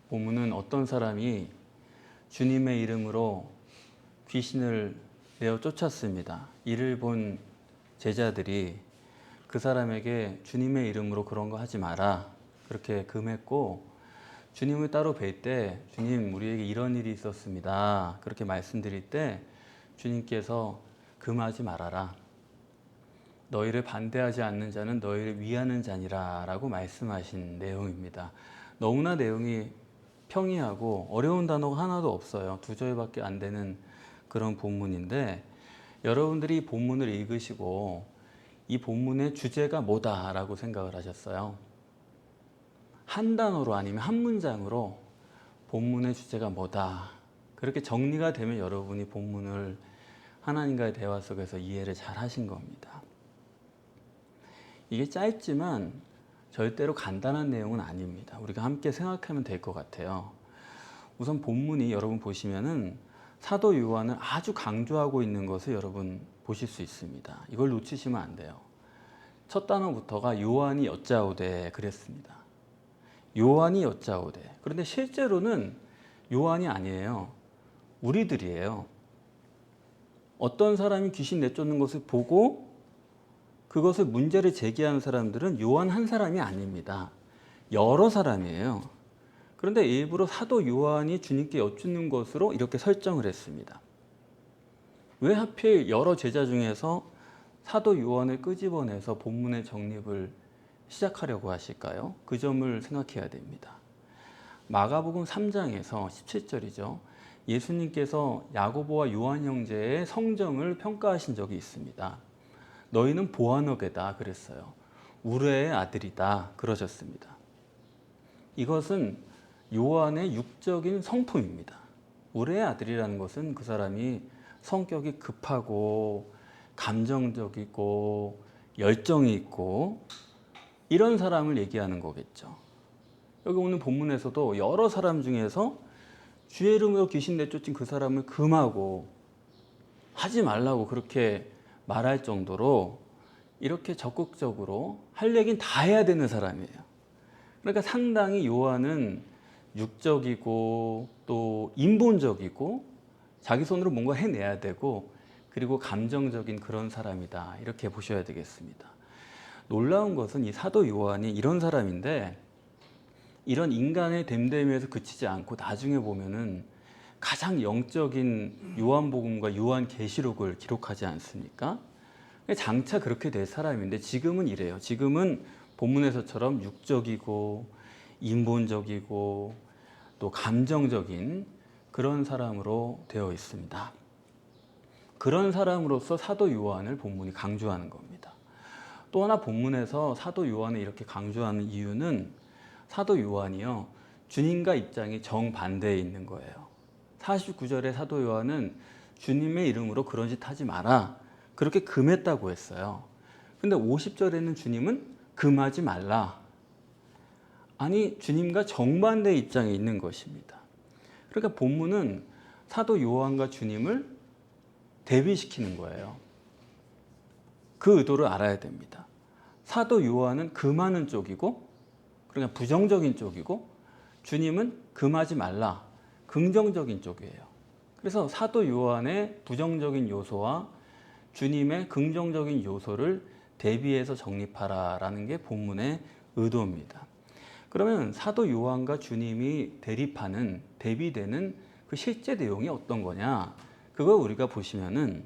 본문은 어떤 사람이 주님의 이름으로 귀신을 내어 쫓았습니다. 이를 본 제자들이 그 사람에게 주님의 이름으로 그런 거 하지 마라 그렇게 금했고, 주님을 따로 뵐 때 주님 우리에게 이런 일이 있었습니다 그렇게 말씀드릴 때 주님께서 금하지 말아라, 너희를 반대하지 않는 자는 너희를 위하는 자니라 라고 말씀하신 내용입니다. 너무나 내용이 평이하고 어려운 단어가 하나도 없어요. 2절밖에 안 되는 그런 본문인데, 여러분들이 이 본문을 읽으시고 이 본문의 주제가 뭐다라고 생각을 하셨어요? 한 단어로 아니면 한 문장으로 본문의 주제가 뭐다 그렇게 정리가 되면 여러분이 본문을 하나님과의 대화 속에서 이해를 잘 하신 겁니다. 이게 짧지만 절대로 간단한 내용은 아닙니다. 우리가 함께 생각하면 될 것 같아요. 우선 본문이 여러분 보시면은 사도 요한을 아주 강조하고 있는 것을 여러분 보실 수 있습니다. 이걸 놓치시면 안 돼요. 첫 단어부터가 요한이 여짜오되 그랬습니다. 요한이 여짜오되. 그런데 실제로는 요한이 아니에요. 우리들이에요. 어떤 사람이 귀신 내쫓는 것을 보고 그것을 문제를 제기하는 사람들은 요한 한 사람이 아닙니다. 여러 사람이에요. 그런데 일부러 사도 요한이 주님께 여쭙는 것으로 이렇게 설정을 했습니다. 왜 하필 여러 제자 중에서 사도 요한을 끄집어내서 본문의 정립을 시작하려고 하실까요? 그 점을 생각해야 됩니다. 마가복음 3장에서 17절이죠. 예수님께서 야고보와 요한 형제의 성정을 평가하신 적이 있습니다. 너희는 보아너게다 그랬어요. 우레의 아들이다 그러셨습니다. 이것은 요한의 육적인 성품입니다. 우레의 아들이라는 것은 그 사람이 성격이 급하고 감정적이고 열정이 있고 이런 사람을 얘기하는 거겠죠. 여기 오늘 본문에서도 여러 사람 중에서 주의 이름으로 귀신 내쫓은 그 사람을 금하고 하지 말라고 그렇게 말할 정도로 이렇게 적극적으로 할 얘기는 다 해야 되는 사람이에요. 그러니까 상당히 요한은 육적이고 또 인본적이고 자기 손으로 뭔가 해내야 되고 그리고 감정적인 그런 사람이다 이렇게 보셔야 되겠습니다. 놀라운 것은 이 사도 요한이 이런 사람인데 이런 인간의 됨됨이에서 그치지 않고 나중에 보면은 가장 영적인 요한복음과 요한계시록을 기록하지 않습니까? 장차 그렇게 될 사람인데 지금은 이래요. 지금은 본문에서처럼 육적이고 인본적이고 또 감정적인 그런 사람으로 되어 있습니다. 그런 사람으로서 사도 요한을 본문이 강조하는 겁니다. 또 하나 본문에서 사도 요한을 이렇게 강조하는 이유는 사도 요한이요, 주님과 입장이 정반대에 있는 거예요. 49절에 사도 요한은 주님의 이름으로 그런 짓 하지 마라 그렇게 금했다고 했어요. 근데 50절에는 주님은 금하지 말라. 아니 주님과 정반대 입장에 있는 것입니다. 그러니까 본문은 사도 요한과 주님을 대비시키는 거예요. 그 의도를 알아야 됩니다. 사도 요한은 금하는 쪽이고 그러니까 부정적인 쪽이고 주님은 금하지 말라 긍정적인 쪽이에요. 그래서 사도 요한의 부정적인 요소와 주님의 긍정적인 요소를 대비해서 정립하라라는 게 본문의 의도입니다. 그러면 사도 요한과 주님이 대립하는 대비되는 그 실제 내용이 어떤 거냐? 그걸 우리가 보시면은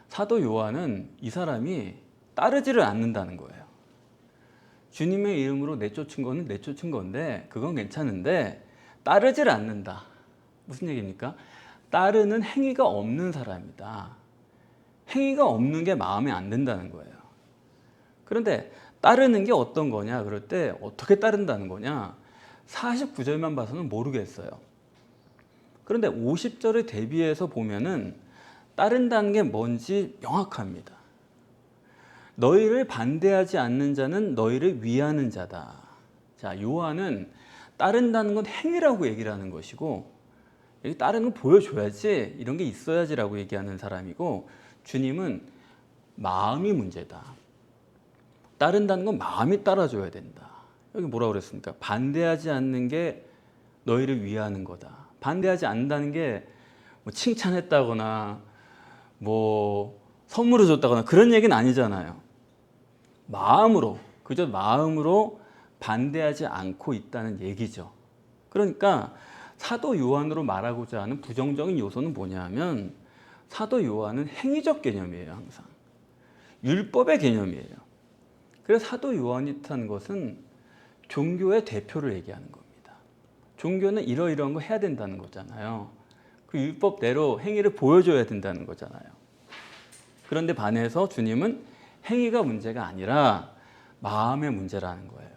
사도 요한은 이 사람이 따르지를 않는다는 거예요. 주님의 이름으로 내쫓은 거는 내쫓은 건데 그건 괜찮은데 따르지를 않는다. 무슨 얘기입니까? 따르는 행위가 없는 사람이다. 행위가 없는 게 마음에 안 든다는 거예요. 그런데 따르는 게 어떤 거냐? 그럴 때 어떻게 따른다는 거냐? 49절만 봐서는 모르겠어요. 그런데 50절을 대비해서 보면은 따른다는 게 뭔지 명확합니다. 너희를 반대하지 않는 자는 너희를 위하는 자다. 자, 요한은 따른다는 건 행위라고 얘기를 하는 것이고 여기 따르는 건 보여줘야지 이런 게 있어야지라고 얘기하는 사람이고 주님은 마음이 문제다. 따른다는 건 마음이 따라줘야 된다. 여기 뭐라고 그랬습니까? 반대하지 않는 게 너희를 위하는 거다. 반대하지 않는다는 게 뭐 칭찬했다거나 뭐 선물을 줬다거나 그런 얘기는 아니잖아요. 마음으로, 그저 마음으로 반대하지 않고 있다는 얘기죠. 그러니까 사도 요한으로 말하고자 하는 부정적인 요소는 뭐냐면 사도 요한은 행위적 개념이에요. 항상 율법의 개념이에요. 그래서 사도 요한이 뜻하는 것은 종교의 대표를 얘기하는 겁니다. 종교는 이러이러한 거 해야 된다는 거잖아요. 그 율법대로 행위를 보여줘야 된다는 거잖아요. 그런데 반해서 주님은 행위가 문제가 아니라 마음의 문제라는 거예요.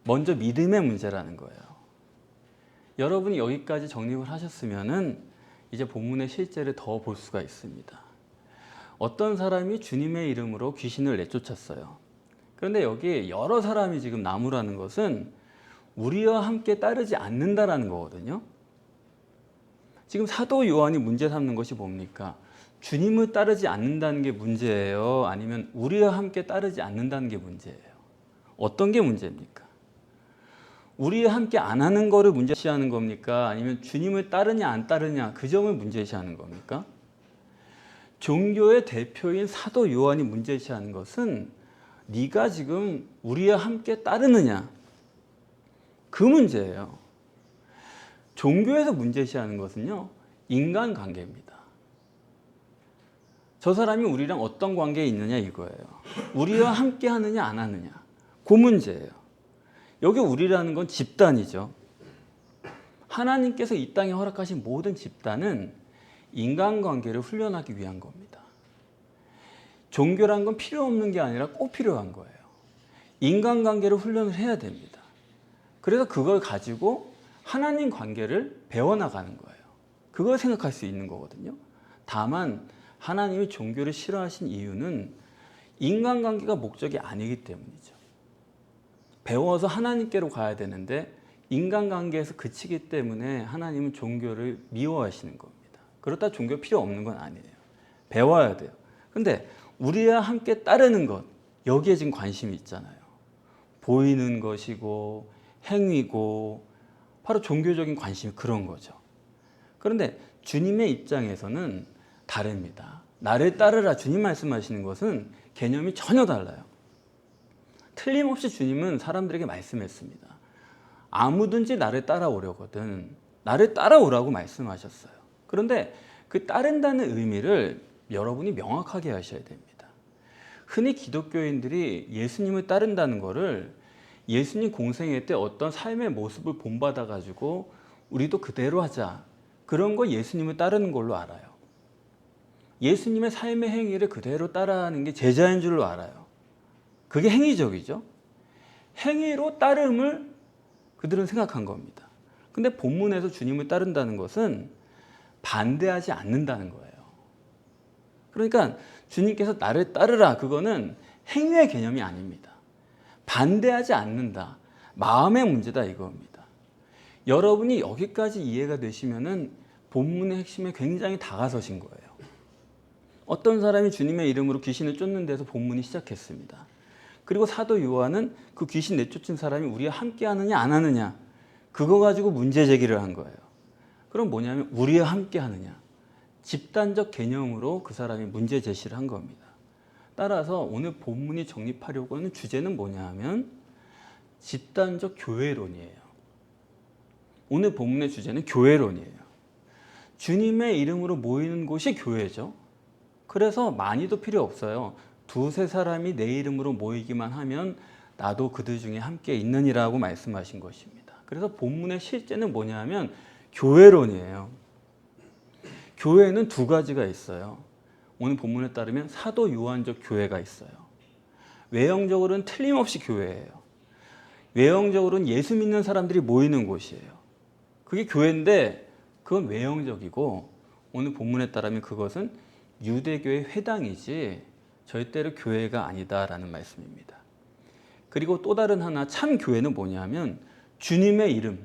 먼저 믿음의 문제라는 거예요. 여러분이 여기까지 정립을 하셨으면은 이제 본문의 실제를 더 볼 수가 있습니다. 어떤 사람이 주님의 이름으로 귀신을 내쫓았어요. 그런데 여기 여러 사람이 지금 나무라는 것은 우리와 함께 따르지 않는다라는 거거든요. 지금 사도 요한이 문제 삼는 것이 뭡니까? 주님을 따르지 않는다는 게 문제예요? 아니면 우리와 함께 따르지 않는다는 게 문제예요? 어떤 게 문제입니까? 우리와 함께 안 하는 거를 문제시하는 겁니까? 아니면 주님을 따르냐 안 따르냐 그 점을 문제시하는 겁니까? 종교의 대표인 사도 요한이 문제시하는 것은 네가 지금 우리와 함께 따르느냐 그 문제예요. 종교에서 문제시하는 것은요, 인간관계입니다. 저 사람이 우리랑 어떤 관계에 있느냐 이거예요. 우리와 함께 하느냐 안 하느냐 그 문제예요. 여기 우리라는 건 집단이죠. 하나님께서 이 땅에 허락하신 모든 집단은 인간관계를 훈련하기 위한 겁니다. 종교란 건 필요 없는 게 아니라 꼭 필요한 거예요. 인간관계를 훈련을 해야 됩니다. 그래서 그걸 가지고 하나님 관계를 배워나가는 거예요. 그걸 생각할 수 있는 거거든요. 다만 하나님이 종교를 싫어하신 이유는 인간관계가 목적이 아니기 때문이죠. 배워서 하나님께로 가야 되는데 인간관계에서 그치기 때문에 하나님은 종교를 미워하시는 겁니다. 그렇다 종교 필요 없는 건 아니에요. 배워야 돼요. 근데 우리와 함께 따르는 것, 여기에 지금 관심이 있잖아요. 보이는 것이고 행위고 바로 종교적인 관심이 그런 거죠. 그런데 주님의 입장에서는 다릅니다. 나를 따르라 주님 말씀하시는 것은 개념이 전혀 달라요. 틀림없이 주님은 사람들에게 말씀했습니다. 아무든지 나를 따라오려거든 나를 따라오라고 말씀하셨어요. 그런데 그 따른다는 의미를 여러분이 명확하게 하셔야 됩니다. 흔히 기독교인들이 예수님을 따른다는 것을 예수님 공생애 때 어떤 삶의 모습을 본받아 가지고 우리도 그대로 하자 그런 거 예수님을 따르는 걸로 알아요. 예수님의 삶의 행위를 그대로 따라하는 게 제자인 줄로 알아요. 그게 행위적이죠. 행위로 따름을 그들은 생각한 겁니다. 근데 본문에서 주님을 따른다는 것은 반대하지 않는다는 거예요. 그러니까 주님께서 나를 따르라 그거는 행위의 개념이 아닙니다. 반대하지 않는다. 마음의 문제다 이겁니다. 여러분이 여기까지 이해가 되시면은 본문의 핵심에 굉장히 다가서신 거예요. 어떤 사람이 주님의 이름으로 귀신을 쫓는 데서 본문이 시작했습니다. 그리고 사도 요한은 그 귀신 내쫓은 사람이 우리와 함께 하느냐 안 하느냐 그거 가지고 문제 제기를 한 거예요. 그럼 뭐냐면 우리와 함께 하느냐 집단적 개념으로 그 사람이 문제 제시를 한 겁니다. 따라서 오늘 본문이 정립하려고 하는 주제는 뭐냐 하면 집단적 교회론이에요. 오늘 본문의 주제는 교회론이에요. 주님의 이름으로 모이는 곳이 교회죠. 그래서 많이도 필요 없어요. 두세 사람이 내 이름으로 모이기만 하면 나도 그들 중에 함께 있느니라고 말씀하신 것입니다. 그래서 본문의 실제는 뭐냐 하면 교회론이에요. 교회는 두 가지가 있어요. 오늘 본문에 따르면 사도 요한적 교회가 있어요. 외형적으로는 틀림없이 교회예요. 외형적으로는 예수 믿는 사람들이 모이는 곳이에요. 그게 교회인데 그건 외형적이고 오늘 본문에 따르면 그것은 유대교의 회당이지 절대로 교회가 아니다라는 말씀입니다. 그리고 또 다른 하나 참 교회는 뭐냐면 주님의 이름.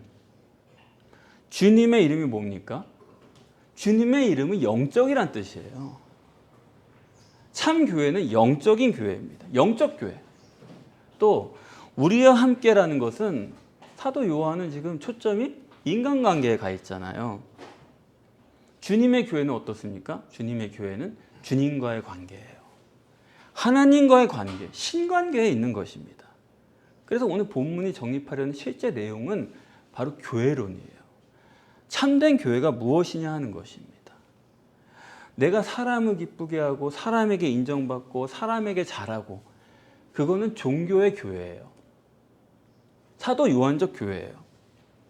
주님의 이름이 뭡니까? 주님의 이름은 영적이란 뜻이에요. 참 교회는 영적인 교회입니다. 영적 교회. 또 우리와 함께라는 것은 사도 요한은 지금 초점이 인간관계에 가 있잖아요. 주님의 교회는 어떻습니까? 주님의 교회는 주님과의 관계예요. 하나님과의 관계, 신관계에 있는 것입니다. 그래서 오늘 본문이 정립하려는 실제 내용은 바로 교회론이에요. 참된 교회가 무엇이냐 하는 것입니다. 내가 사람을 기쁘게 하고 사람에게 인정받고 사람에게 잘하고, 그거는 종교의 교회예요. 사도 요한적 교회예요.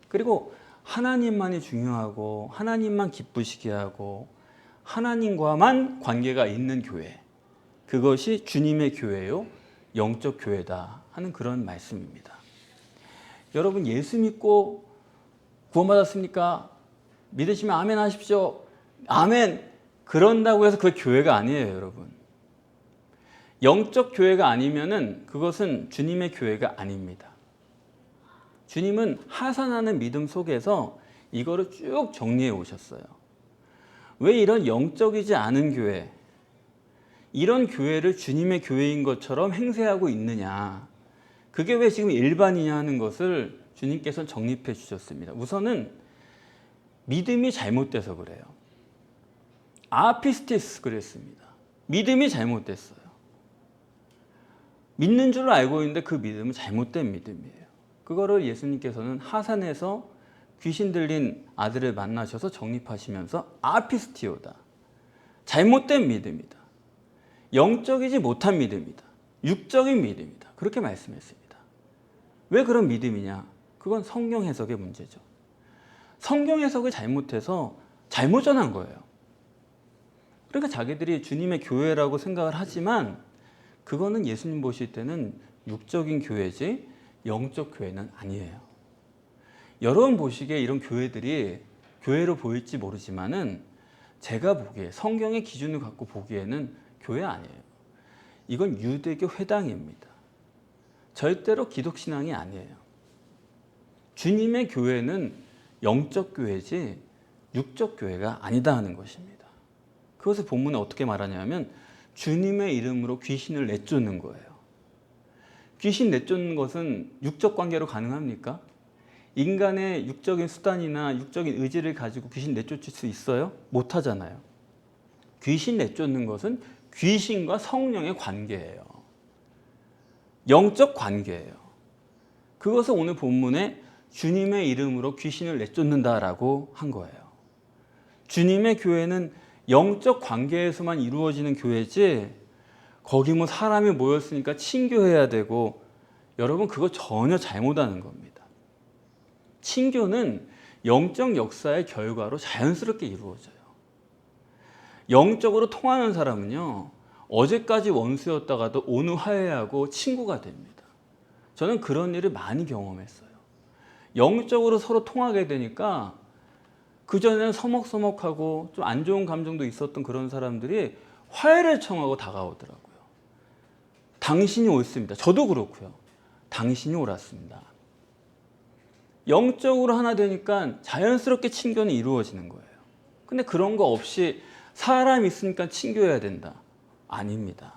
그리고 하나님만이 중요하고 하나님만 기쁘시게 하고 하나님과만 관계가 있는 교회, 그것이 주님의 교회요, 영적 교회다 하는 그런 말씀입니다. 여러분, 예수 믿고 구원받았습니까? 믿으시면 아멘 하십시오. 아멘. 그런다고 해서 그게 교회가 아니에요, 여러분. 영적 교회가 아니면은 그것은 주님의 교회가 아닙니다. 주님은 하산하는 믿음 속에서 이거를 쭉 정리해 오셨어요. 왜 이런 영적이지 않은 교회, 이런 교회를 주님의 교회인 것처럼 행세하고 있느냐, 그게 왜 지금 일반이냐 하는 것을 주님께서는 정립해 주셨습니다. 우선은 믿음이 잘못돼서 그래요. 아피스티스 그랬습니다. 믿음이 잘못됐어요. 믿는 줄 알고 있는데 그 믿음은 잘못된 믿음이에요. 그거를 예수님께서는 하산에서 귀신 들린 아들을 만나셔서 정립하시면서 아피스티오다, 잘못된 믿음이다, 영적이지 못한 믿음이다, 육적인 믿음이다, 그렇게 말씀했습니다. 왜 그런 믿음이냐? 그건 성경 해석의 문제죠. 성경 해석을 잘못해서 잘못 전한 거예요. 그러니까 자기들이 주님의 교회라고 생각을 하지만 그거는 예수님 보실 때는 육적인 교회지 영적 교회는 아니에요. 여러분 보시기에 이런 교회들이 교회로 보일지 모르지만은 제가 보기에, 성경의 기준을 갖고 보기에는 교회 아니에요. 이건 유대교 회당입니다. 절대로 기독신앙이 아니에요. 주님의 교회는 영적 교회지 육적 교회가 아니다 하는 것입니다. 그것을 본문에 어떻게 말하냐면 주님의 이름으로 귀신을 내쫓는 거예요. 귀신 내쫓는 것은 육적 관계로 가능합니까? 인간의 육적인 수단이나 육적인 의지를 가지고 귀신 내쫓을 수 있어요? 못하잖아요. 귀신 내쫓는 것은 귀신과 성령의 관계예요. 영적 관계예요. 그것을 오늘 본문에 주님의 이름으로 귀신을 내쫓는다라고 한 거예요. 주님의 교회는 영적 관계에서만 이루어지는 교회지, 거기 뭐 사람이 모였으니까 친교해야 되고, 여러분 그거 전혀 잘못하는 겁니다. 친교는 영적 역사의 결과로 자연스럽게 이루어져요. 영적으로 통하는 사람은요, 어제까지 원수였다가도 오늘 화해하고 친구가 됩니다. 저는 그런 일을 많이 경험했어요. 영적으로 서로 통하게 되니까 그전에는 서먹서먹하고 좀 안 좋은 감정도 있었던 그런 사람들이 화해를 청하고 다가오더라고요. 당신이 옳습니다. 저도 그렇고요. 당신이 옳았습니다. 영적으로 하나 되니까 자연스럽게 친교는 이루어지는 거예요. 근데 그런 거 없이 사람 있으니까 친교해야 된다. 아닙니다.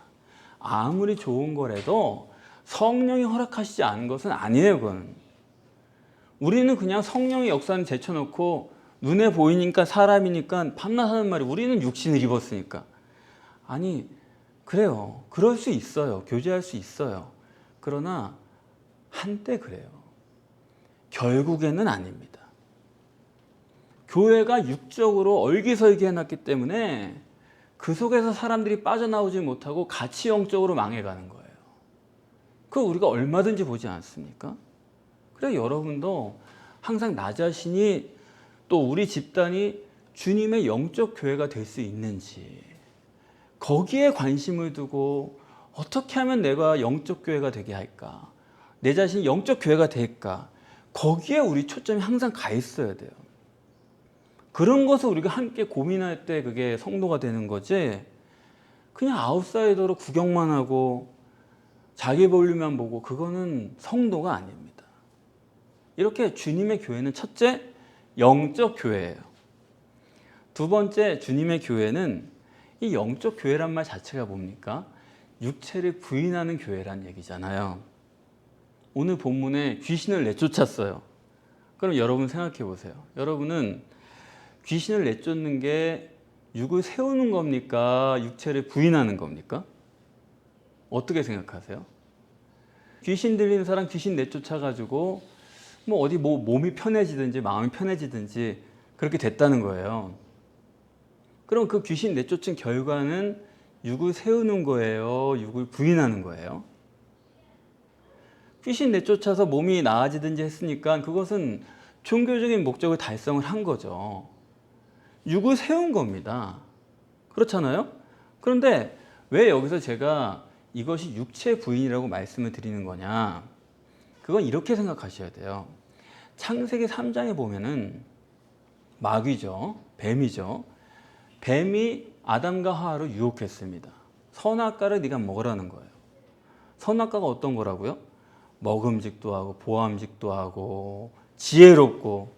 아무리 좋은 거라도 성령이 허락하시지 않은 것은 아니에요. 그건. 우리는 그냥 성령의 역사는 제쳐놓고 눈에 보이니까 사람이니까 밤낮 하는 말이 우리는 육신을 입었으니까. 아니, 그래요. 그럴 수 있어요. 교제할 수 있어요. 그러나 한때 그래요. 결국에는 아닙니다. 교회가 육적으로 얼기설기 해놨기 때문에 그 속에서 사람들이 빠져나오지 못하고 같이 영적으로 망해가는 거예요. 그거 우리가 얼마든지 보지 않습니까? 그래, 여러분도 항상 나 자신이 또 우리 집단이 주님의 영적 교회가 될 수 있는지, 거기에 관심을 두고 어떻게 하면 내가 영적 교회가 되게 할까, 내 자신이 영적 교회가 될까, 거기에 우리 초점이 항상 가 있어야 돼요. 그런 것을 우리가 함께 고민할 때 그게 성도가 되는 거지, 그냥 아웃사이더로 구경만 하고 자기 볼일만 보고, 그거는 성도가 아닙니다. 이렇게 주님의 교회는 첫째, 영적 교회예요. 두 번째, 주님의 교회는, 이 영적 교회란 말 자체가 뭡니까? 육체를 부인하는 교회란 얘기잖아요. 오늘 본문에 귀신을 내쫓았어요. 그럼 여러분 생각해 보세요. 여러분은 귀신을 내쫓는 게 육을 세우는 겁니까? 육체를 부인하는 겁니까? 어떻게 생각하세요? 귀신 들리는 사람 귀신 내쫓아가지고 뭐 어디 뭐 몸이 편해지든지 마음이 편해지든지 그렇게 됐다는 거예요. 그럼 그 귀신 내쫓은 결과는 육을 세우는 거예요? 육을 부인하는 거예요? 귀신 내쫓아서 몸이 나아지든지 했으니까 그것은 종교적인 목적을 달성을 한 거죠. 육을 세운 겁니다. 그렇잖아요? 그런데 왜 여기서 제가 이것이 육체 부인이라고 말씀을 드리는 거냐? 그건 이렇게 생각하셔야 돼요. 창세기 3장에 보면은 마귀죠. 뱀이죠. 뱀이 아담과 하와를 유혹했습니다. 선악과를 네가 먹으라는 거예요. 선악과가 어떤 거라고요? 먹음직도 하고 보암직도 하고 지혜롭고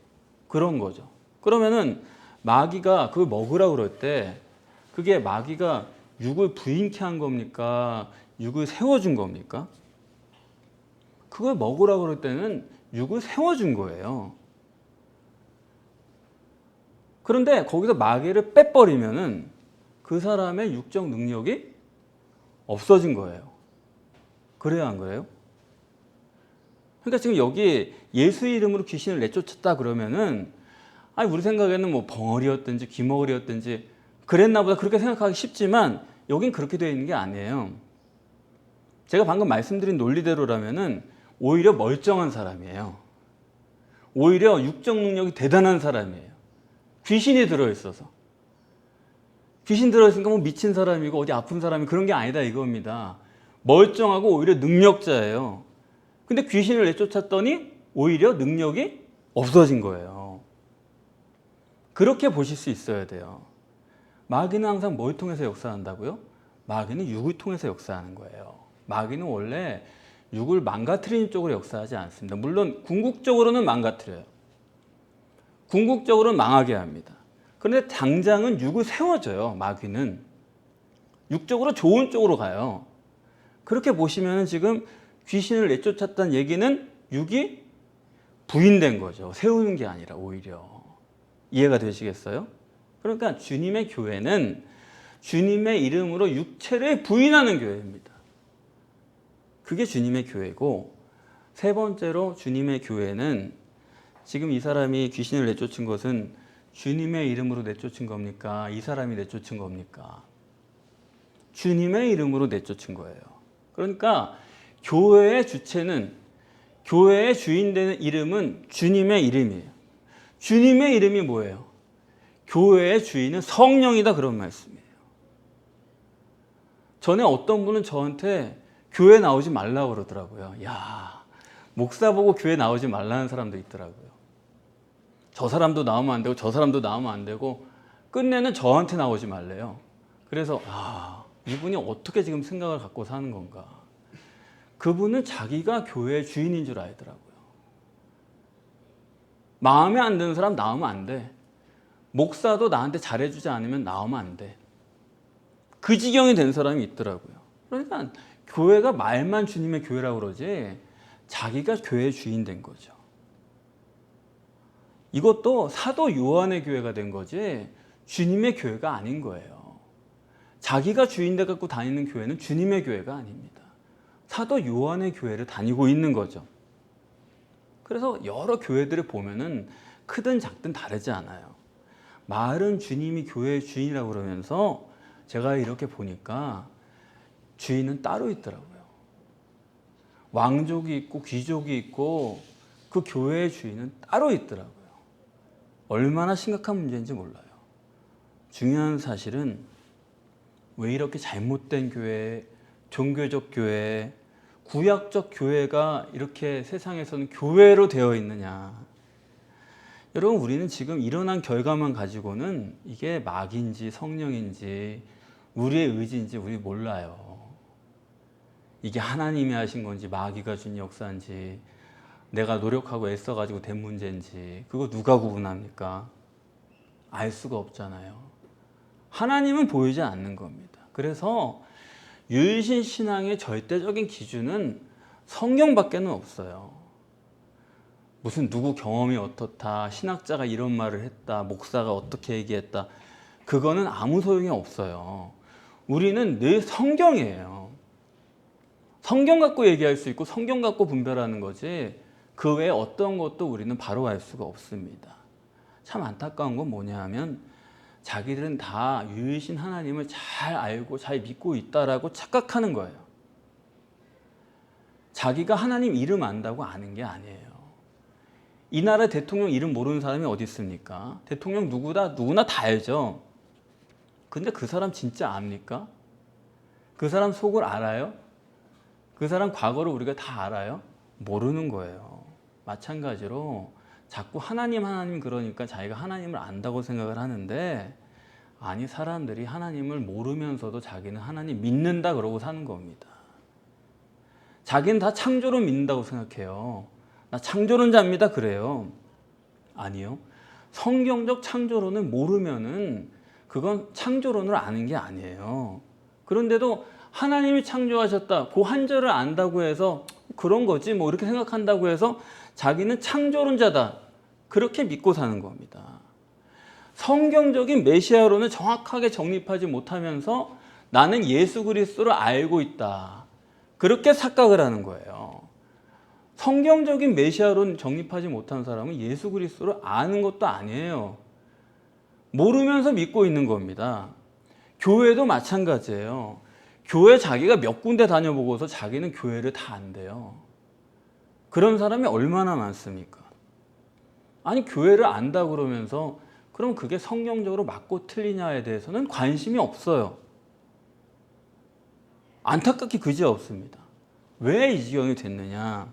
그런 거죠. 그러면은 마귀가 그걸 먹으라고 그럴 때 그게 마귀가 육을 부인케 한 겁니까? 육을 세워준 겁니까? 그걸 먹으라고 그럴 때는 육을 세워준 거예요. 그런데 거기서 마귀를 빼버리면은 그 사람의 육적 능력이 없어진 거예요. 그래야 안 그래요? 그러니까 지금 여기 예수 이름으로 귀신을 내쫓았다 그러면은 아니 우리 생각에는 뭐 벙어리였든지 귀머거리였든지 그랬나 보다 그렇게 생각하기 쉽지만 여긴 그렇게 되어 있는 게 아니에요. 제가 방금 말씀드린 논리대로라면은 오히려 멀쩡한 사람이에요. 오히려 육적 능력이 대단한 사람이에요. 귀신이 들어있어서. 귀신 들어있으니까 뭐 미친 사람이고 어디 아픈 사람이 그런 게 아니다 이겁니다. 멀쩡하고 오히려 능력자예요. 근데 귀신을 내쫓았더니 오히려 능력이 없어진 거예요. 그렇게 보실 수 있어야 돼요. 마귀는 항상 뭘 통해서 역사한다고요? 마귀는 육을 통해서 역사하는 거예요. 마귀는 원래 육을 망가뜨리는 쪽으로 역사하지 않습니다. 물론 궁극적으로는 망가뜨려요. 궁극적으로는 망하게 합니다. 그런데 당장은 육을 세워줘요. 마귀는. 육적으로 좋은 쪽으로 가요. 그렇게 보시면 지금 귀신을 내쫓았다는 얘기는 육이 부인된 거죠. 세우는 게 아니라 오히려. 이해가 되시겠어요? 그러니까 주님의 교회는 주님의 이름으로 육체를 부인하는 교회입니다. 그게 주님의 교회고, 세 번째로 주님의 교회는 지금 이 사람이 귀신을 내쫓은 것은 주님의 이름으로 내쫓은 겁니까? 이 사람이 내쫓은 겁니까? 주님의 이름으로 내쫓은 거예요. 그러니까 교회의 주체는, 교회의 주인 되는 이름은 주님의 이름이에요. 주님의 이름이 뭐예요? 교회의 주인은 성령이다 그런 말씀이에요. 전에 어떤 분은 저한테 교회 나오지 말라고 그러더라고요. 야, 목사 보고 교회 나오지 말라는 사람도 있더라고요. 저 사람도 나오면 안 되고 저 사람도 나오면 안 되고 끝내는 저한테 나오지 말래요. 그래서 이분이 어떻게 지금 생각을 갖고 사는 건가. 그분은 자기가 교회의 주인인 줄 알더라고요. 마음에 안 드는 사람 나오면 안 돼. 목사도 나한테 잘해주지 않으면 나오면 안 돼. 그 지경이 된 사람이 있더라고요. 그러니까 교회가 말만 주님의 교회라고 그러지 자기가 교회의 주인 된 거죠. 이것도 사도 요한의 교회가 된 거지 주님의 교회가 아닌 거예요. 자기가 주인 돼 갖고 다니는 교회는 주님의 교회가 아닙니다. 사도 요한의 교회를 다니고 있는 거죠. 그래서 여러 교회들을 보면은 크든 작든 다르지 않아요. 말은 주님이 교회의 주인이라고 그러면서 제가 이렇게 보니까 주인은 따로 있더라고요. 왕족이 있고 귀족이 있고 그 교회의 주인은 따로 있더라고요. 얼마나 심각한 문제인지 몰라요. 중요한 사실은 왜 이렇게 잘못된 교회, 종교적 교회, 구약적 교회가 이렇게 세상에서는 교회로 되어 있느냐. 여러분 우리는 지금 일어난 결과만 가지고는 이게 마귀인지 성령인지 우리의 의지인지 우리 몰라요. 이게 하나님이 하신 건지 마귀가 준 역사인지 내가 노력하고 애써가지고 된 문제인지 그거 누가 구분합니까? 알 수가 없잖아요. 하나님은 보이지 않는 겁니다. 그래서 유일신 신앙의 절대적인 기준은 성경밖에는 없어요. 무슨 누구 경험이 어떻다, 신학자가 이런 말을 했다, 목사가 어떻게 얘기했다, 그거는 아무 소용이 없어요. 우리는 늘 성경이에요. 성경 갖고 얘기할 수 있고 성경 갖고 분별하는 거지, 그 외에 어떤 것도 우리는 바로 알 수가 없습니다. 참 안타까운 건 뭐냐 하면 자기들은 다 유일신 하나님을 잘 알고 잘 믿고 있다라고 착각하는 거예요. 자기가 하나님 이름 안다고 아는 게 아니에요. 이 나라 대통령 이름 모르는 사람이 어디 있습니까? 대통령 누구나 다 알죠. 근데 그 사람 진짜 압니까? 그 사람 속을 알아요? 그 사람 과거를 우리가 다 알아요? 모르는 거예요. 마찬가지로 자꾸 하나님 그러니까 자기가 하나님을 안다고 생각을 하는데, 아니, 사람들이 하나님을 모르면서도 자기는 하나님 믿는다 그러고 사는 겁니다. 자기는 다 창조론 믿는다고 생각해요. 나 창조론자입니다 그래요. 아니요. 성경적 창조론을 모르면은 그건 창조론을 아는 게 아니에요. 그런데도 하나님이 창조하셨다, 그 한 절을 안다고 해서 그런 거지 뭐 이렇게 생각한다고 해서 자기는 창조론자다, 그렇게 믿고 사는 겁니다. 성경적인 메시아론을 정확하게 정립하지 못하면서 나는 예수 그리스도를 알고 있다, 그렇게 착각을 하는 거예요. 성경적인 메시아론 정립하지 못한 사람은 예수 그리스도를 아는 것도 아니에요. 모르면서 믿고 있는 겁니다. 교회도 마찬가지예요. 교회 자기가 몇 군데 다녀보고서 자기는 교회를 다 안대요. 그런 사람이 얼마나 많습니까? 아니, 교회를 안다 그러면서 그럼 그게 성경적으로 맞고 틀리냐에 대해서는 관심이 없어요. 안타깝게 그지없습니다. 왜 이 지경이 됐느냐?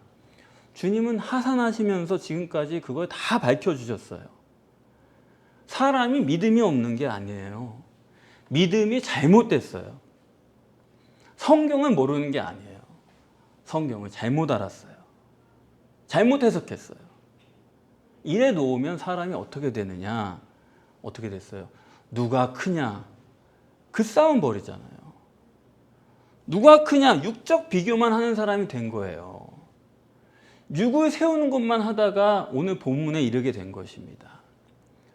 주님은 하산하시면서 지금까지 그걸 다 밝혀주셨어요. 사람이 믿음이 없는 게 아니에요. 믿음이 잘못됐어요. 성경을 모르는 게 아니에요. 성경을 잘못 알았어요. 잘못 해석했어요. 이래 놓으면 사람이 어떻게 되느냐? 어떻게 됐어요? 누가 크냐? 그 싸움 벌이잖아요. 누가 크냐? 육적 비교만 하는 사람이 된 거예요. 육을 세우는 것만 하다가 오늘 본문에 이르게 된 것입니다.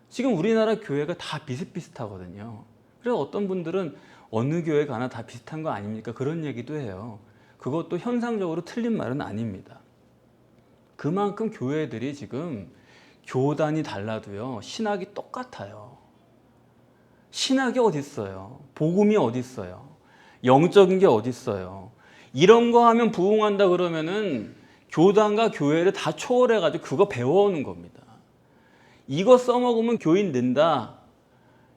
지금 우리나라 교회가 다 비슷비슷하거든요. 그래서 어떤 분들은 어느 교회 가나 다 비슷한 거 아닙니까? 그런 얘기도 해요. 그것도 현상적으로 틀린 말은 아닙니다. 그만큼 교회들이 지금 교단이 달라도요, 신학이 똑같아요. 신학이 어디 있어요? 복음이 어디 있어요? 영적인 게 어디 있어요? 이런 거 하면 부흥한다 그러면은 교단과 교회를 다 초월해가지고 그거 배워오는 겁니다. 이거 써먹으면 교인 된다,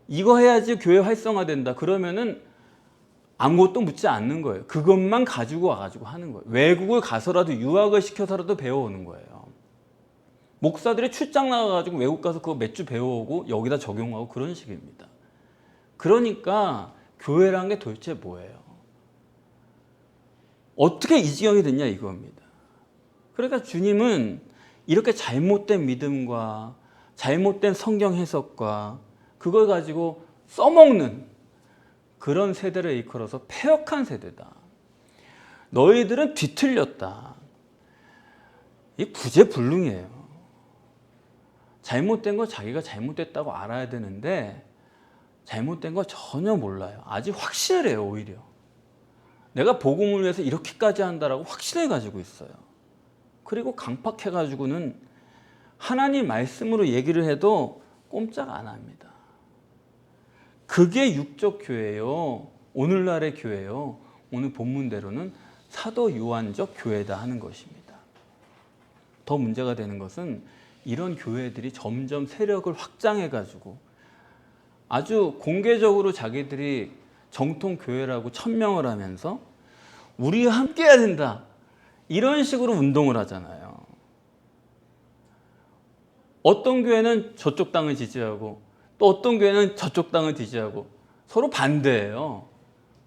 이거 해야지 교회 활성화된다, 그러면은 아무것도 묻지 않는 거예요. 그것만 가지고 와가지고 하는 거예요. 외국을 가서라도 유학을 시켜서라도 배워오는 거예요. 목사들이 출장 나가가지고 외국 가서 그거 몇 주 배워오고 여기다 적용하고 그런 식입니다. 그러니까 교회란 게 도대체 뭐예요? 어떻게 이 지경이 됐냐 이겁니다. 그러니까 주님은 이렇게 잘못된 믿음과 잘못된 성경 해석과 그걸 가지고 써먹는 그런 세대를 일컬어서 패역한 세대다. 너희들은 뒤틀렸다. 이 구제불능이에요. 잘못된 거 자기가 잘못됐다고 알아야 되는데 잘못된 거 전혀 몰라요. 아직 확실해요. 오히려 내가 복음을 위해서 이렇게까지 한다라고 확신해 가지고 있어요. 그리고 강팍해 가지고는 하나님 말씀으로 얘기를 해도 꼼짝 안 합니다. 그게 육적 교회예요. 오늘날의 교회요. 오늘 본문대로는 사도 요한적 교회다 하는 것입니다. 더 문제가 되는 것은 이런 교회들이 점점 세력을 확장해 가지고 아주 공개적으로 자기들이 정통 교회라고 천명을 하면서 우리와 함께 해야 된다, 이런 식으로 운동을 하잖아요. 어떤 교회는 저쪽 당을 지지하고 또 어떤 교회는 저쪽 당을 지지하고 서로 반대예요.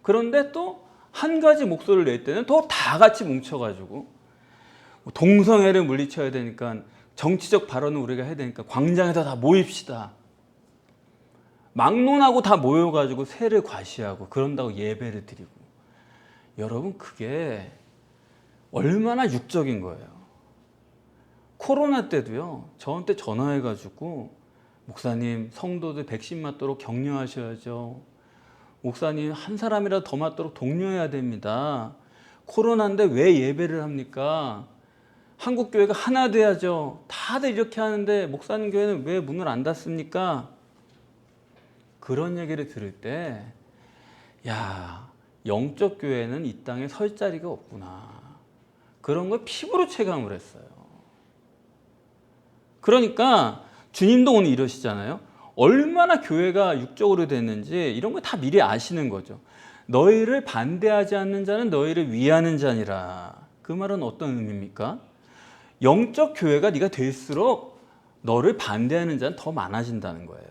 그런데 또 한 가지 목소리를 낼 때는 또 다 같이 뭉쳐가지고 동성애를 물리쳐야 되니까, 정치적 발언을 우리가 해야 되니까 광장에서 다 모입시다. 막론하고 다 모여가지고 세를 과시하고 그런다고 예배를 드리고. 여러분, 그게 얼마나 육적인 거예요. 코로나 때도요, 저한테 전화해가지고 목사님, 성도들 백신 맞도록 격려하셔야죠. 목사님, 한 사람이라도 더 맞도록 독려해야 됩니다. 코로나인데 왜 예배를 합니까? 한국 교회가 하나 돼야죠. 다들 이렇게 하는데 목사님 교회는 왜 문을 안 닫습니까? 그런 얘기를 들을 때, 야, 영적 교회는 이 땅에 설 자리가 없구나. 그런 걸 피부로 체감을 했어요. 그러니까 주님도 오늘 이러시잖아요. 얼마나 교회가 육적으로 됐는지 이런 거 다 미리 아시는 거죠. 너희를 반대하지 않는 자는 너희를 위하는 자니라. 그 말은 어떤 의미입니까? 영적 교회가 네가 될수록 너를 반대하는 자는 더 많아진다는 거예요.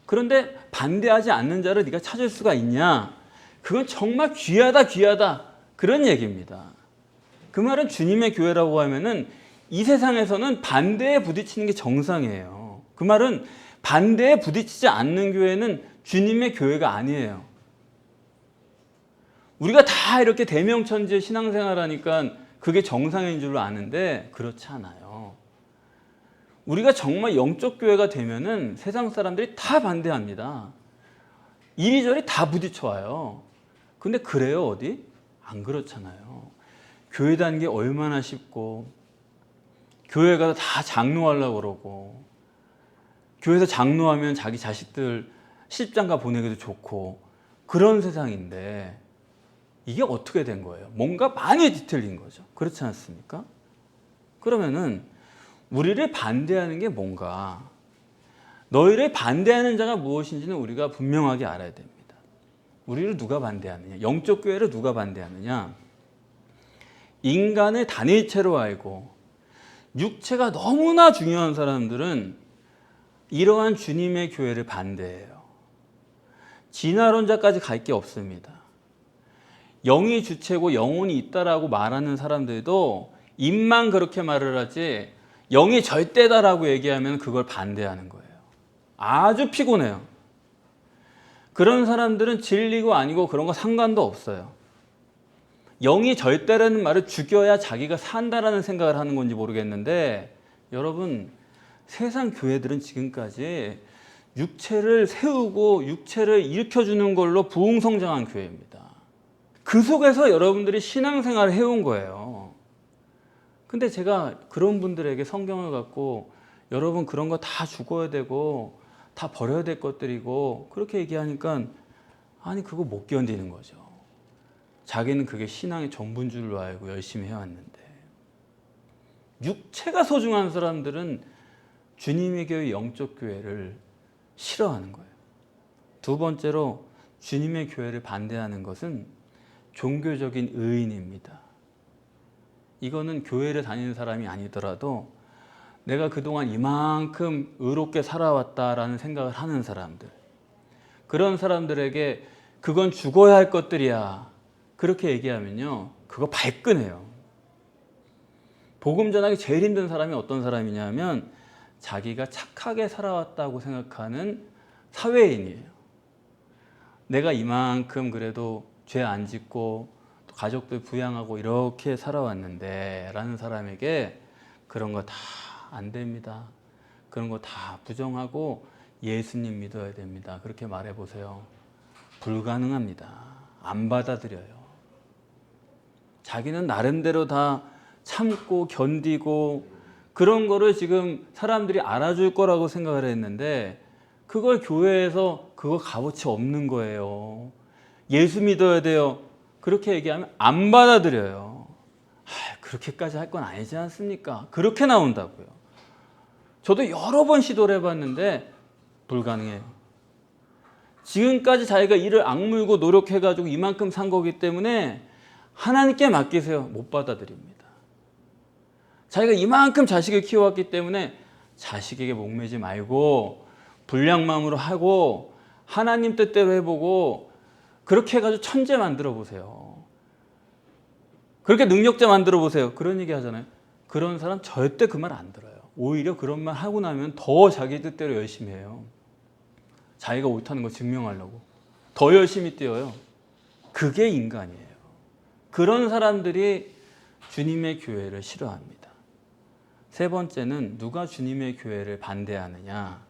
그런데 반대하지 않는 자를 네가 찾을 수가 있냐? 그건 정말 귀하다, 귀하다. 그런 얘기입니다. 그 말은 주님의 교회라고 하면은 이 세상에서는 반대에 부딪히는 게 정상이에요. 그 말은 반대에 부딪히지 않는 교회는 주님의 교회가 아니에요. 우리가 다 이렇게 대명천지의 신앙생활 하니까 그게 정상인 줄로 아는데 그렇지 않아요. 우리가 정말 영적 교회가 되면은 세상 사람들이 다 반대합니다. 이리저리 다 부딪혀와요. 근데 그래요, 어디? 안 그렇잖아요. 교회 다니는 게 얼마나 쉽고, 교회 가서 다 장로하려고 그러고, 교회에서 장로하면 자기 자식들 시집장가 보내기도 좋고, 그런 세상인데 이게 어떻게 된 거예요? 뭔가 많이 뒤틀린 거죠. 그렇지 않습니까? 그러면은 우리를 반대하는 게 뭔가, 너희를 반대하는 자가 무엇인지는 우리가 분명하게 알아야 됩니다. 우리를 누가 반대하느냐? 영적 교회를 누가 반대하느냐? 인간을 단일체로 알고 육체가 너무나 중요한 사람들은 이러한 주님의 교회를 반대해요. 진화론자까지 갈 게 없습니다. 영이 주체고 영혼이 있다라고 말하는 사람들도 입만 그렇게 말을 하지 영이 절대다라고 얘기하면 그걸 반대하는 거예요. 아주 피곤해요. 그런 사람들은 진리고 아니고 그런 거 상관도 없어요. 영이 절대라는 말을 죽여야 자기가 산다라는 생각을 하는 건지 모르겠는데, 여러분, 세상 교회들은 지금까지 육체를 세우고 육체를 일으켜주는 걸로 부흥성장한 교회입니다. 그 속에서 여러분들이 신앙생활을 해온 거예요. 근데 제가 그런 분들에게 성경을 갖고 여러분 그런 거 다 죽어야 되고 다 버려야 될 것들이고 그렇게 얘기하니까, 아니 그거 못 견디는 거죠. 자기는 그게 신앙의 전부인 줄로 알고 열심히 해왔는데, 육체가 소중한 사람들은 주님의 교회, 영적 교회를 싫어하는 거예요. 두 번째로 주님의 교회를 반대하는 것은 종교적인 의인입니다. 이거는 교회를 다니는 사람이 아니더라도 내가 그동안 이만큼 의롭게 살아왔다라는 생각을 하는 사람들, 그런 사람들에게 그건 죽어야 할 것들이야 그렇게 얘기하면요, 그거 발끈해요. 복음 전하기 제일 힘든 사람이 어떤 사람이냐면 자기가 착하게 살아왔다고 생각하는 사회인이에요. 내가 이만큼 그래도 죄 안 짓고 또 가족들 부양하고 이렇게 살아왔는데 라는 사람에게 그런 거 다 안 됩니다. 그런 거 다 부정하고 예수님 믿어야 됩니다. 그렇게 말해보세요. 불가능합니다. 안 받아들여요. 자기는 나름대로 다 참고 견디고 그런 거를 지금 사람들이 알아줄 거라고 생각을 했는데, 그걸 교회에서 그거 값어치 없는 거예요. 예수 믿어야 돼요. 그렇게 얘기하면 안 받아들여요. 그렇게까지 할 건 아니지 않습니까? 그렇게 나온다고요. 저도 여러 번 시도를 해봤는데 불가능해요. 지금까지 자기가 이를 악물고 노력해가지고 이만큼 산 거기 때문에 하나님께 맡기세요. 못 받아들입니다. 자기가 이만큼 자식을 키워왔기 때문에 자식에게 목매지 말고 불량 마음으로 하고 하나님 뜻대로 해보고 그렇게 해가지고 천재 만들어 보세요. 그렇게 능력자 만들어 보세요. 그런 얘기 하잖아요. 그런 사람 절대 그 말 안 들어요. 오히려 그런 말 하고 나면 더 자기 뜻대로 열심히 해요. 자기가 옳다는 거 증명하려고 더 열심히 뛰어요. 그게 인간이에요. 그런 사람들이 주님의 교회를 싫어합니다. 세 번째는 누가 주님의 교회를 반대하느냐.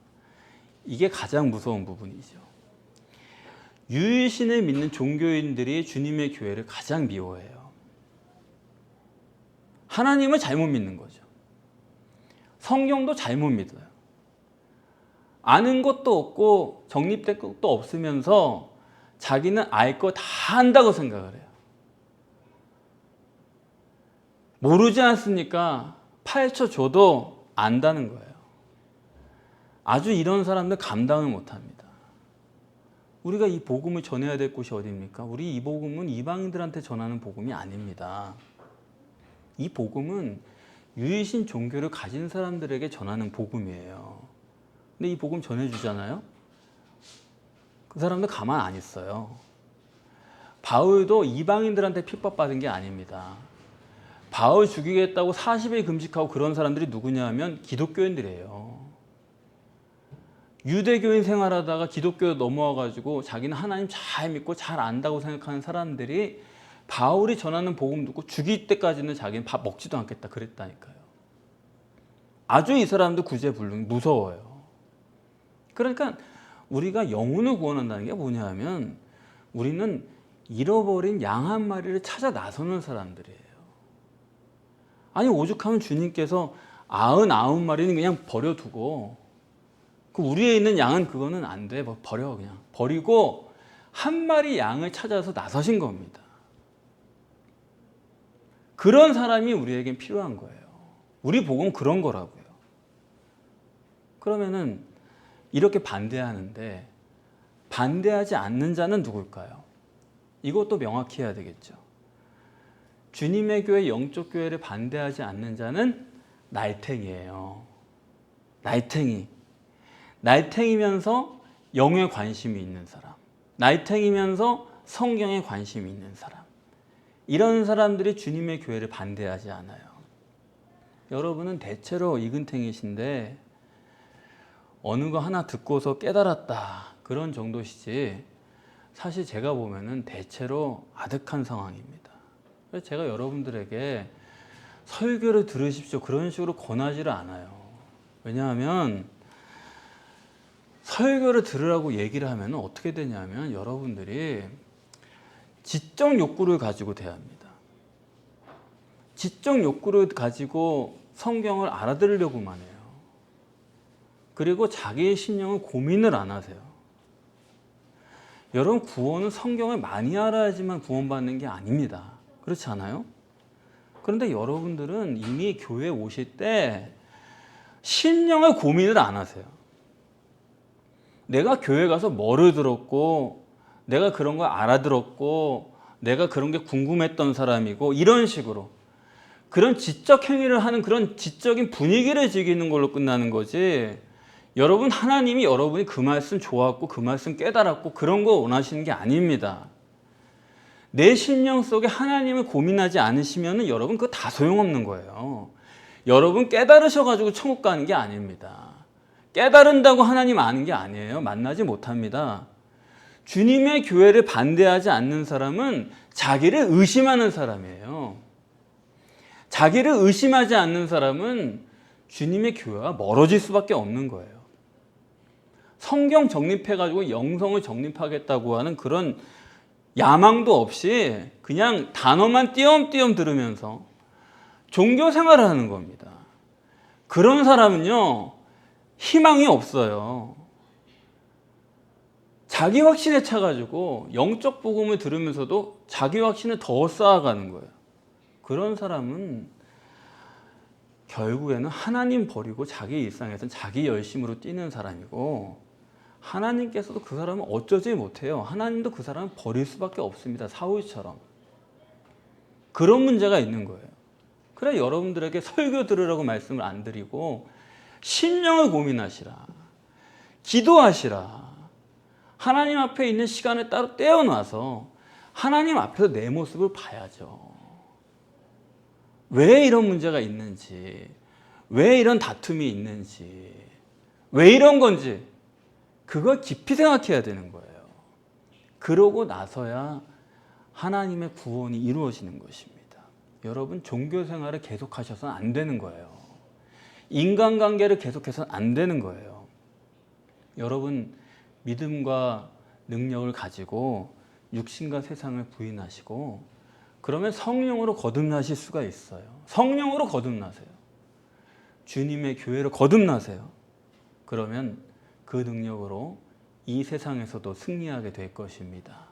이게 가장 무서운 부분이죠. 유일신을 믿는 종교인들이 주님의 교회를 가장 미워해요. 하나님을 잘못 믿는 거죠. 성경도 잘못 믿어요. 아는 것도 없고 정립된 것도 없으면서 자기는 알 거 다 안다고 생각을 해요. 모르지 않습니까? 파헤쳐 줘도 안다는 거예요. 아주 이런 사람들 감당을 못합니다. 우리가 이 복음을 전해야 될 곳이 어디입니까? 우리 이 복음은 이방인들한테 전하는 복음이 아닙니다. 이 복음은 유일신 종교를 가진 사람들에게 전하는 복음이에요. 근데 이 복음 전해주잖아요? 그 사람들 가만 안 있어요. 바울도 이방인들한테 핍박받은 게 아닙니다. 바울 죽이겠다고 40일 금식하고 그런 사람들이 누구냐 하면 기독교인들이에요. 유대교인 생활하다가 기독교에 넘어와가지고 자기는 하나님 잘 믿고 잘 안다고 생각하는 사람들이 바울이 전하는 복음 듣고 죽일 때까지는 자기는 밥 먹지도 않겠다 그랬다니까요. 아주 이 사람들 구제불능이 무서워요. 그러니까 우리가 영혼을 구원한다는 게 뭐냐 하면 우리는 잃어버린 양 한 마리를 찾아 나서는 사람들이에요. 아니 오죽하면 주님께서 99마리는 그냥 버려두고 그 우리에 있는 양은 그거는 안 돼. 버려 그냥. 버리고 한 마리 양을 찾아서 나서신 겁니다. 그런 사람이 우리에겐 필요한 거예요. 우리 복음은 그런 거라고요. 그러면은 이렇게 반대하는데 반대하지 않는 자는 누굴까요? 이것도 명확히 해야 되겠죠. 주님의 교회, 영적 교회를 반대하지 않는 자는 날탱이에요. 날탱이. 날탱이면서 영에 관심이 있는 사람. 날탱이면서 성경에 관심이 있는 사람. 이런 사람들이 주님의 교회를 반대하지 않아요. 여러분은 대체로 이근탱이신데 어느 거 하나 듣고서 깨달았다 그런 정도시지 사실 제가 보면은 대체로 아득한 상황입니다. 그래서 제가 여러분들에게 설교를 들으십시오 그런 식으로 권하지를 않아요. 왜냐하면 설교를 들으라고 얘기를 하면 어떻게 되냐면 여러분들이 지적 욕구를 가지고 대합니다. 지적 욕구를 가지고 성경을 알아들으려고만 해요. 그리고 자기의 심령을 고민을 안 하세요. 여러분 구원은 성경을 많이 알아야지만 구원받는 게 아닙니다. 그렇지 않아요? 그런데 여러분들은 이미 교회에 오실 때 심령을 고민을 안 하세요. 내가 교회 가서 뭐를 들었고 내가 그런 걸 알아들었고 내가 그런 게 궁금했던 사람이고 이런 식으로 그런 지적 행위를 하는 그런 지적인 분위기를 즐기는 걸로 끝나는 거지 여러분 하나님이 여러분이 그 말씀 좋았고 그 말씀 깨달았고 그런 거 원하시는 게 아닙니다. 내 심령 속에 하나님을 고민하지 않으시면 여러분 그거 다 소용없는 거예요. 여러분 깨달으셔가지고 천국 가는 게 아닙니다. 깨달은다고 하나님 아는 게 아니에요. 만나지 못합니다. 주님의 교회를 반대하지 않는 사람은 자기를 의심하는 사람이에요. 자기를 의심하지 않는 사람은 주님의 교회와 멀어질 수밖에 없는 거예요. 성경 정립해가지고 영성을 정립하겠다고 하는 그런 야망도 없이 그냥 단어만 띄엄띄엄 들으면서 종교 생활을 하는 겁니다. 그런 사람은요, 희망이 없어요. 자기 확신에 차가지고 영적 복음을 들으면서도 자기 확신을 더 쌓아가는 거예요. 그런 사람은 결국에는 하나님 버리고 자기 일상에서는 자기 열심으로 뛰는 사람이고 하나님께서도 그 사람은 어쩌지 못해요. 하나님도 그 사람을 버릴 수밖에 없습니다. 사울처럼. 그런 문제가 있는 거예요. 그래 여러분들에게 설교 들으라고 말씀을 안 드리고 심령을 고민하시라. 기도하시라. 하나님 앞에 있는 시간을 따로 떼어놔서 하나님 앞에서 내 모습을 봐야죠. 왜 이런 문제가 있는지, 왜 이런 다툼이 있는지, 왜 이런 건지 그걸 깊이 생각해야 되는 거예요. 그러고 나서야 하나님의 구원이 이루어지는 것입니다. 여러분 종교 생활을 계속하셔서는 안 되는 거예요. 인간관계를 계속해서는 안 되는 거예요. 여러분 믿음과 능력을 가지고 육신과 세상을 부인하시고 그러면 성령으로 거듭나실 수가 있어요. 성령으로 거듭나세요. 주님의 교회로 거듭나세요. 그러면 그 능력으로 이 세상에서도 승리하게 될 것입니다.